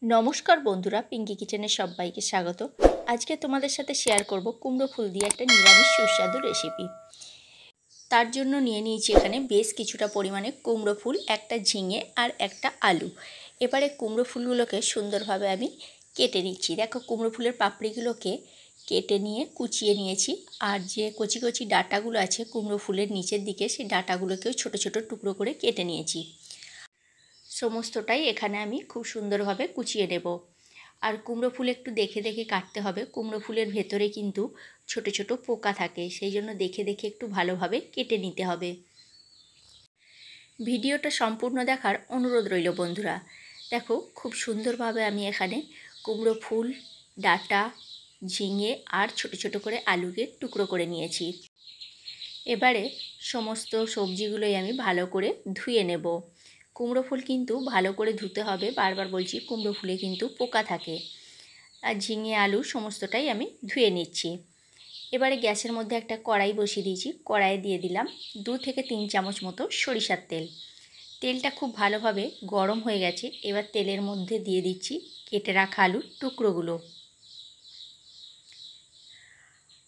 নমস্কার বন্ধুরা, পিঙ্কি কিচেনে সবাইকে স্বাগত। আজকে তোমাদের সাথে শেয়ার করব কুমড়ো ফুল দিয়ে একটা নিরামিষ সুস্বাদু রেসিপি। তার জন্য নিয়ে নিয়েছি এখানে বেশ কিছুটা পরিমাণে কুমড়ো ফুল, একটা ঝিঙে আর একটা আলু। এবারে কুমড়ো ফুলগুলোকে সুন্দরভাবে আমি কেটে নিচ্ছি। দেখো, কুমড়ো ফুলের পাপড়িগুলোকে কেটে নিয়ে কুচিয়ে নিয়েছি, আর যে কচি কচি ডাঁটাগুলো আছে কুমড়ো ফুলের নিচের দিকে, সেই ডাঁটাগুলোকেও ছোট ছোট টুকরো করে কেটে নিয়েছি। সমস্তটাই এখানে আমি খুব সুন্দরভাবে কুচিয়ে নেব। আর কুমড়ো ফুল একটু দেখে দেখে কাটতে হবে, কুমড়ো ফুলের ভেতরে কিন্তু ছোট ছোট পোকা থাকে, সেই জন্য দেখে দেখে একটু ভালোভাবে কেটে নিতে হবে। ভিডিওটা সম্পূর্ণ দেখার অনুরোধ রইল বন্ধুরা। দেখো, খুব সুন্দরভাবে আমি এখানে কুমড়ো ফুল, ডাঁটা, ঝিঙে আর ছোট ছোট করে আলুকে টুকরো করে নিয়েছি। এবারে সমস্ত সবজিগুলোই আমি ভালো করে ধুয়ে নেব। কুমড়ো ফুল কিন্তু ভালো করে ধুতে হবে, বারবার বলছি, কুমড়ো ফুলে কিন্তু পোকা থাকে। আর ঝিঙে আলু সমস্তটাই আমি ধুয়ে নিচ্ছি। এবারে গ্যাসের মধ্যে একটা কড়াই বসিয়ে দিয়েছি। কড়াইয়ে দিয়ে দিলাম 2 থেকে 3 চামচ মতো সরিষার তেল। তেলটা খুব ভালোভাবে গরম হয়ে গেছে। এবার তেলের মধ্যে দিয়ে দিচ্ছি কেটে রাখা আলুর টুকরোগুলো,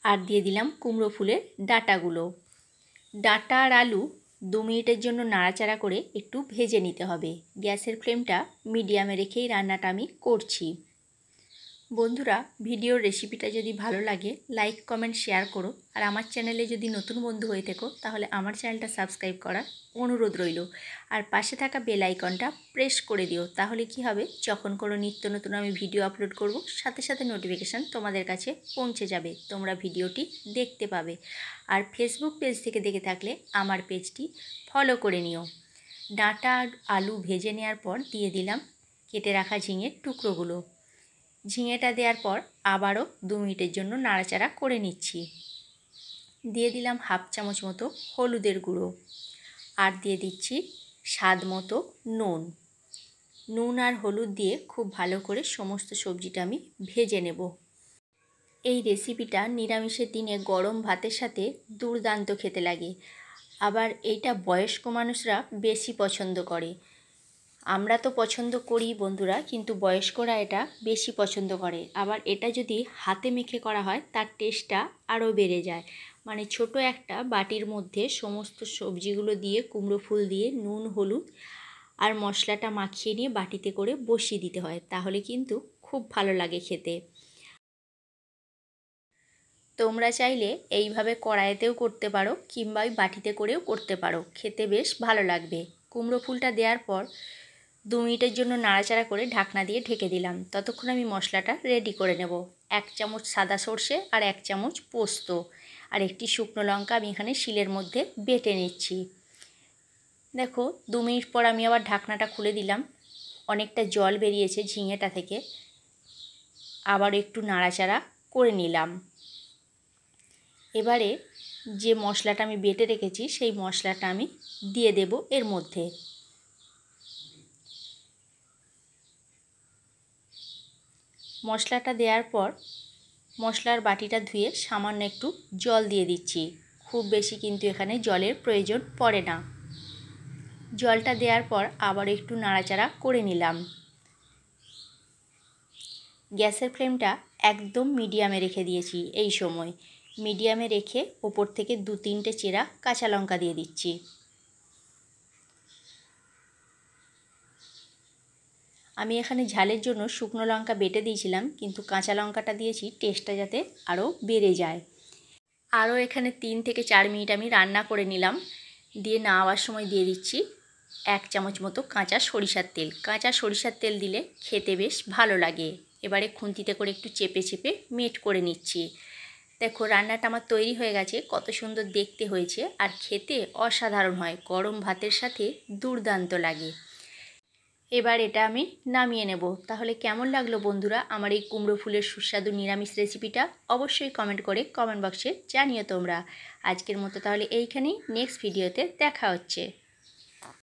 আর দিয়ে দিলাম কুমড়ো ফুলের ডাঁটাগুলো। ডাঁটা আর আলু 2 মিনিটের জন্য নাড়াচাড়া করে একটু ভেজে নিতে হবে। গ্যাসের ফ্লেমটা মিডিয়ামে রেখেই রান্নাটা আমি করছি। বন্ধুরা, ভিডিওর রেসিপিটা যদি ভালো লাগে লাইক, কমেন্ট, শেয়ার করো। আর আমার চ্যানেলে যদি নতুন বন্ধু হয়ে থাকো তাহলে আমার চ্যানেলটা সাবস্ক্রাইব করার অনুরোধ রইল। আর পাশে থাকা বেল আইকনটা প্রেস করে দিও, তাহলে কি হবে, যখন কোনো নিত্য নতুন আমি ভিডিও আপলোড করব সাথে সাথে নোটিফিকেশান তোমাদের কাছে পৌঁছে যাবে, তোমরা ভিডিওটি দেখতে পাবে। আর ফেসবুক পেজ থেকে দেখে থাকলে আমার পেজটি ফলো করে নিও। ডাঁটা আর আলু ভেজে নেওয়ার পর দিয়ে দিলাম কেটে রাখা ঝিঙের টুকরোগুলো। ঝিঙেটা দেওয়ার পর আবারও 2 মিনিটের জন্য নাড়াচাড়া করে নিচ্ছি। দিয়ে দিলাম 1/2 চামচ মতো হলুদের গুঁড়ো, আর দিয়ে দিচ্ছি স্বাদ মতো নুন। নুন আর হলুদ দিয়ে খুব ভালো করে সমস্ত সবজিটা আমি ভেজে নেব। এই রেসিপিটা নিরামিষের দিনে গরম ভাতের সাথে দুর্দান্ত খেতে লাগে। আবার এইটা বয়স্ক মানুষরা বেশি পছন্দ করে। আমরা তো পছন্দ করি বন্ধুরা, কিন্তু বয়স্করা এটা বেশি পছন্দ করে। আবার এটা যদি হাতে মেখে করা হয় তার টেস্টটা আরও বেড়ে যায়। মানে ছোট একটা বাটির মধ্যে সমস্ত সবজিগুলো দিয়ে, কুমড়ো ফুল দিয়ে, নুন, হলুদ আর মশলাটা মাখিয়ে নিয়ে বাটিতে করে বসিয়ে দিতে হয়, তাহলে কিন্তু খুব ভালো লাগে খেতে। তোমরা চাইলে এইভাবে কড়াইতেও করতে পারো, কিংবা ওই বাটিতে করেও করতে পারো, খেতে বেশ ভালো লাগবে। কুমড়ো ফুলটা দেওয়ার পর 2 মিনিটের জন্য নাড়াচাড়া করে ঢাকনা দিয়ে ঢেকে দিলাম। ততক্ষণ আমি মশলাটা রেডি করে নেব। 1 চামচ সাদা সর্ষে আর 1 চামচ পোস্ত আর একটি শুকনো লঙ্কা আমি এখানে শিলের মধ্যে বেটে নিচ্ছি। দেখো, 2 মিনিট পর আমি আবার ঢাকনাটা খুলে দিলাম। অনেকটা জল বেরিয়েছে ঝিঙেটা থেকে। আবার একটু নাড়াচাড়া করে নিলাম। এবারে যে মশলাটা আমি বেটে রেখেছি সেই মশলাটা আমি দিয়ে দেব এর মধ্যে। মশলাটা দেওয়ার পর মশলার বাটিটা ধুয়ে সামান্য একটু জল দিয়ে দিচ্ছি। খুব বেশি কিন্তু এখানে জলের প্রয়োজন পড়ে না। জলটা দেওয়ার পর আবার একটু নাড়াচাড়া করে নিলাম। গ্যাসের ফ্লেমটা একদম মিডিয়ামে রেখে দিয়েছি। এই সময় মিডিয়ামে রেখে ওপর থেকে 2-3টে চেরা কাঁচা লঙ্কা দিয়ে দিচ্ছি। আমি এখানে ঝালের জন্য শুকনো লঙ্কা বেটে দিয়েছিলাম, কিন্তু কাঁচা লঙ্কাটা দিয়েছি টেস্টটা যাতে আরও বেড়ে যায়। আরও এখানে 3 থেকে 4 মিনিট আমি রান্না করে নিলাম। দিয়ে নামাবার সময় দিয়ে দিচ্ছি 1 চামচ মতো কাঁচা সরিষার তেল। কাঁচা সরিষার তেল দিলে খেতে বেশ ভালো লাগে। এবারে খুন্তিতে করে একটু চেপে চেপে মেট করে নিচ্ছি। দেখো, রান্নাটা আমার তৈরি হয়ে গেছে। কত সুন্দর দেখতে হয়েছে, আর খেতে অসাধারণ হয়। গরম ভাতের সাথে দুর্দান্ত লাগে। এবার এটা আমি নামিয়ে নেব। তাহলে কেমন লাগলো বন্ধুরা আমার এই কুমড়ো ফুলের সুস্বাদু নিরামিষ রেসিপিটা? অবশ্যই কমেন্ট করে কমেন্ট বক্সে জানিও তোমরা। আজকের মতো তাহলে এইখানেই, নেক্সট ভিডিওতে দেখা হচ্ছে।